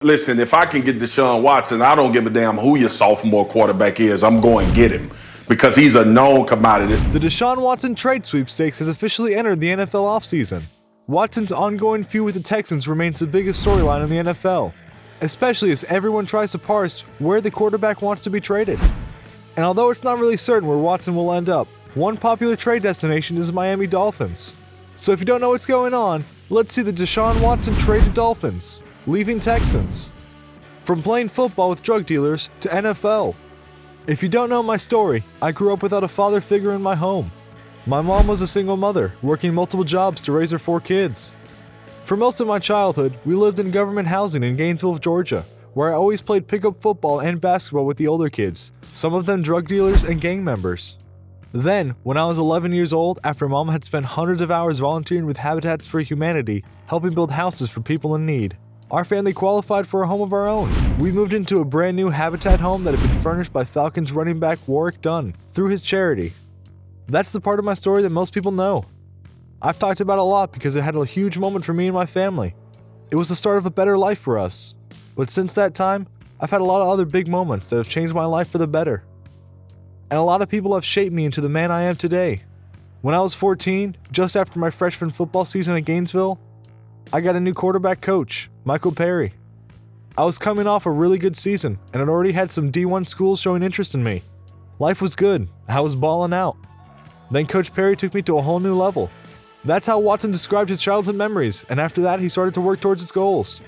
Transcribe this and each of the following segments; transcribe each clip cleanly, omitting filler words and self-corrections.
Listen, if I can get Deshaun Watson, I don't give a damn who your sophomore quarterback is. I'm going to get him because he's a known commodity. The Deshaun Watson trade sweepstakes has officially entered the NFL offseason. Watson's ongoing feud with the Texans remains the biggest storyline in the NFL, especially as everyone tries to parse where the quarterback wants to be traded. And although it's not really certain where Watson will end up, one popular trade destination is the Miami Dolphins. So if you don't know what's going on, let's see the Deshaun Watson trade to Dolphins, leaving Texans. From playing football with drug dealers to NFL. If you don't know my story, I grew up without a father figure in my home. My mom was a single mother, working multiple jobs to raise her 4 kids. For most of my childhood, we lived in government housing in Gainesville, Georgia, where I always played pickup football and basketball with the older kids, some of them drug dealers and gang members. Then, when I was 11 years old, after Mom had spent hundreds of hours volunteering with Habitat for Humanity, helping build houses for people in need, our family qualified for a home of our own. We moved into a brand new Habitat home that had been furnished by Falcons running back Warwick Dunn through his charity. That's the part of my story that most people know. I've talked about it a lot because it had a huge moment for me and my family. It was the start of a better life for us. But since that time, I've had a lot of other big moments that have changed my life for the better. And a lot of people have shaped me into the man I am today. When I was 14, just after my freshman football season at Gainesville, I got a new quarterback coach, Michael Perry. I was coming off a really good season and had already had some D1 schools showing interest in me. Life was good. I was balling out. Then Coach Perry took me to a whole new level. That's how Watson described his childhood memories, and after that he started to work towards his goals.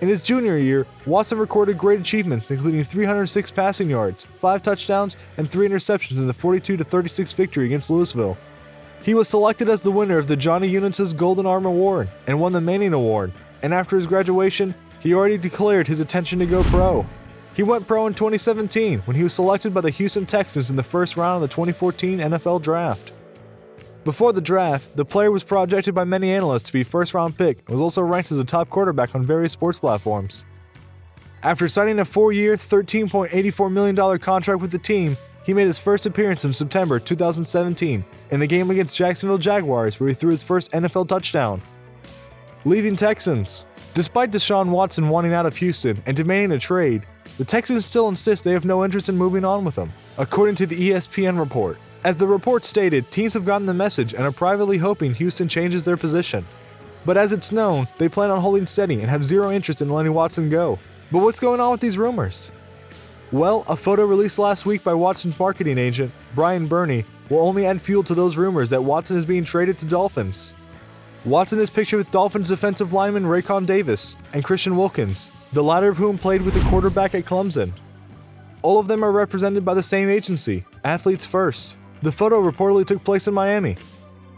In his junior year, Watson recorded great achievements including 306 passing yards, 5 touchdowns, and 3 interceptions in the 42-36 victory against Louisville. He was selected as the winner of the Johnny Unitas Golden Arm Award and won the Manning Award, and after his graduation, he already declared his intention to go pro. He went pro in 2017 when he was selected by the Houston Texans in the first round of the 2014 NFL Draft. Before the draft, the player was projected by many analysts to be first-round pick and was also ranked as a top quarterback on various sports platforms. After signing a 4-year, $13.84 million contract with the team, he made his first appearance in September 2017 in the game against Jacksonville Jaguars where he threw his first NFL touchdown. Leaving Texans. Despite Deshaun Watson wanting out of Houston and demanding a trade, the Texans still insist they have no interest in moving on with him, according to the ESPN report. As the report stated, teams have gotten the message and are privately hoping Houston changes their position. But as it's known, they plan on holding steady and have zero interest in letting Watson go. But what's going on with these rumors? Well, a photo released last week by Watson's marketing agent, Brian Burney, will only add fuel to those rumors that Watson is being traded to Dolphins. Watson is pictured with Dolphins defensive lineman Raekwon Davis and Christian Wilkins, the latter of whom played with the quarterback at Clemson. All of them are represented by the same agency, Athletes First. The photo reportedly took place in Miami.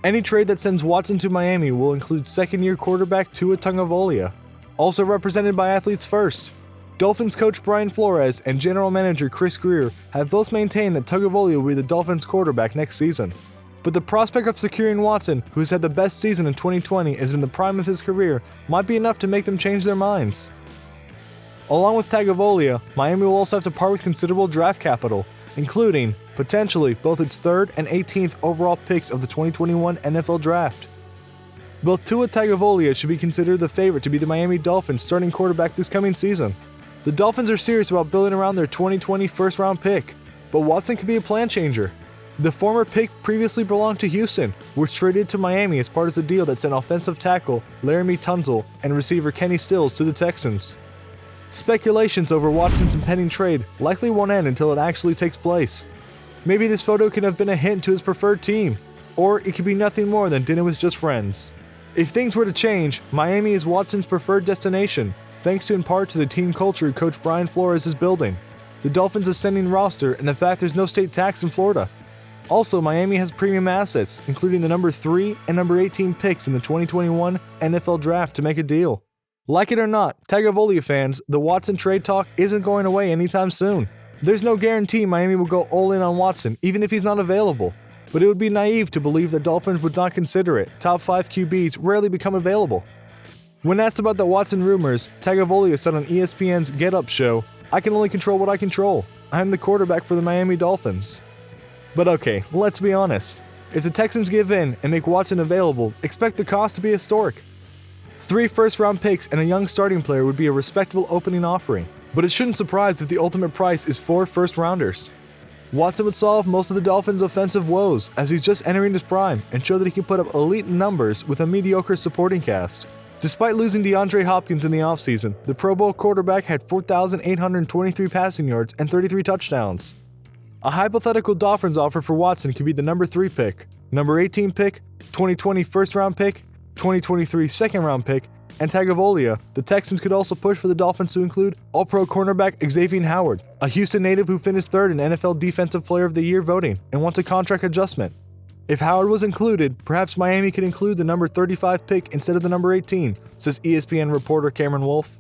Any trade that sends Watson to Miami will include second-year quarterback Tua Tagovailoa, also represented by Athletes First. Dolphins coach Brian Flores and general manager Chris Greer have both maintained that Tagovailoa will be the Dolphins quarterback next season. But the prospect of securing Watson, who has had the best season in 2020 as in the prime of his career, might be enough to make them change their minds. Along with Tagovailoa, Miami will also have to part with considerable draft capital, including, potentially, both its 3rd and 18th overall picks of the 2021 NFL Draft. Both Tua Tagovailoa should be considered the favorite to be the Miami Dolphins starting quarterback this coming season. The Dolphins are serious about building around their 2020 first-round pick, but Watson could be a plan changer. The former pick previously belonged to Houston, which traded to Miami as part of the deal that sent offensive tackle Laramie Tunsil and receiver Kenny Stills to the Texans. Speculations over Watson's impending trade likely won't end until it actually takes place. Maybe this photo could have been a hint to his preferred team, or it could be nothing more than dinner with just friends. If things were to change, Miami is Watson's preferred destination, thanks in part to the team culture Coach Brian Flores is building, the Dolphins' ascending roster, and the fact there's no state tax in Florida. Also, Miami has premium assets, including the number 3 and number 18 picks in the 2021 NFL Draft to make a deal. Like it or not, Tagovailoa fans, the Watson trade talk isn't going away anytime soon. There's no guarantee Miami will go all in on Watson, even if he's not available. But it would be naive to believe that Dolphins would not consider it. Top 5 QBs rarely become available. When asked about the Watson rumors, Tagovailoa said on ESPN's Get Up show, "I can only control what I control. I'm the quarterback for the Miami Dolphins." But okay, let's be honest. If the Texans give in and make Watson available, expect the cost to be historic. 3 first-round picks and a young starting player would be a respectable opening offering, but it shouldn't surprise that the ultimate price is 4 first-rounders. Watson would solve most of the Dolphins' offensive woes as he's just entering his prime and show that he can put up elite numbers with a mediocre supporting cast. Despite losing DeAndre Hopkins in the offseason, the Pro Bowl quarterback had 4,823 passing yards and 33 touchdowns. A hypothetical Dolphins offer for Watson could be the number 3 pick, number 18 pick, 2020 first-round pick, 2023 second-round pick, and Tagovailoa. The Texans could also push for the Dolphins to include All-Pro cornerback Xavier Howard, a Houston native who finished 3rd in NFL Defensive Player of the Year voting and wants a contract adjustment. If Howard was included, perhaps Miami could include the number 35 pick instead of the number 18, says ESPN reporter Cameron Wolfe.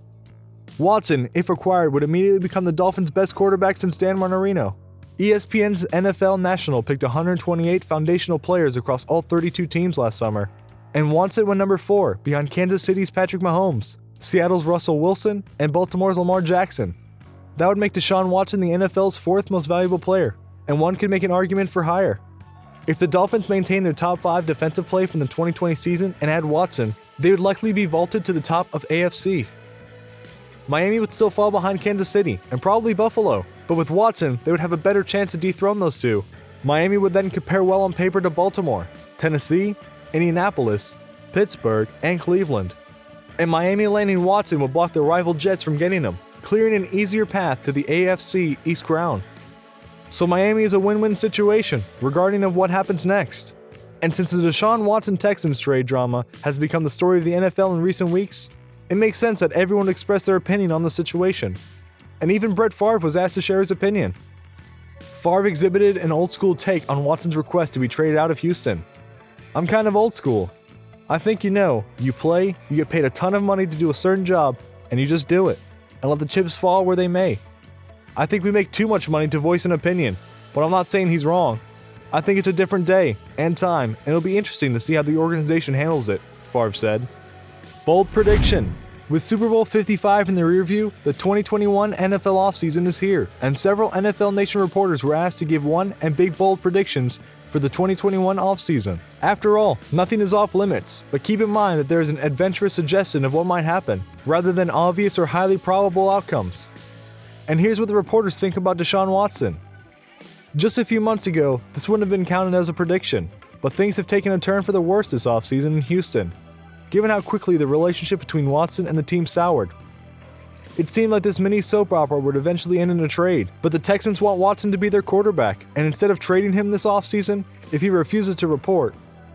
Watson, if acquired, would immediately become the Dolphins' best quarterback since Dan Marino. ESPN's NFL National picked 128 foundational players across all 32 teams last summer, and Watson went number 4, behind Kansas City's Patrick Mahomes, Seattle's Russell Wilson, and Baltimore's Lamar Jackson. That would make Deshaun Watson the NFL's 4th most valuable player, and one could make an argument for higher. If the Dolphins maintain their top 5 defensive play from the 2020 season and add Watson, they would likely be vaulted to the top of AFC. Miami would still fall behind Kansas City, and probably Buffalo, but with Watson, they would have a better chance to dethrone those two. Miami would then compare well on paper to Baltimore, Tennessee, Indianapolis, Pittsburgh, and Cleveland. And Miami landing Watson would block the rival Jets from getting him, clearing an easier path to the AFC East crown. So Miami is a win-win situation regarding of what happens next. And since the Deshaun Watson Texans trade drama has become the story of the NFL in recent weeks, it makes sense that everyone would express their opinion on the situation. And even Brett Favre was asked to share his opinion. Favre exhibited an old-school take on Watson's request to be traded out of Houston. I'm kind of old school. I think you play, you get paid a ton of money to do a certain job, and you just do it, and let the chips fall where they may. I think we make too much money to voice an opinion, but I'm not saying he's wrong. I think it's a different day and time, and it'll be interesting to see how the organization handles it, Favre said. Bold prediction. With Super Bowl 55 in the rearview, the 2021 NFL offseason is here, and several NFL Nation reporters were asked to give one and big bold predictions for the 2021 offseason. After all, nothing is off limits, but keep in mind that there is an adventurous suggestion of what might happen, rather than obvious or highly probable outcomes. And here's what the reporters think about Deshaun Watson. Just a few months ago, this wouldn't have been counted as a prediction, but things have taken a turn for the worse this offseason in Houston, given how quickly the relationship between Watson and the team soured. It seemed like this mini soap opera would eventually end in a trade, but the Texans want Watson to be their quarterback, and instead of trading him this offseason, if he refuses to report,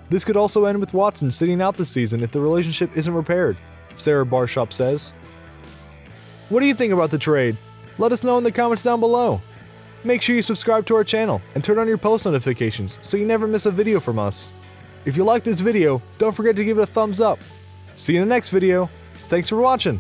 this could also end with Watson sitting out this season if the relationship isn't repaired, Sarah Barshop says. What do you think about the trade? Let us know in the comments down below. Make sure you subscribe to our channel and turn on your post notifications so you never miss a video from us. If you like this video, don't forget to give it a thumbs up. See you in the next video. Thanks for watching.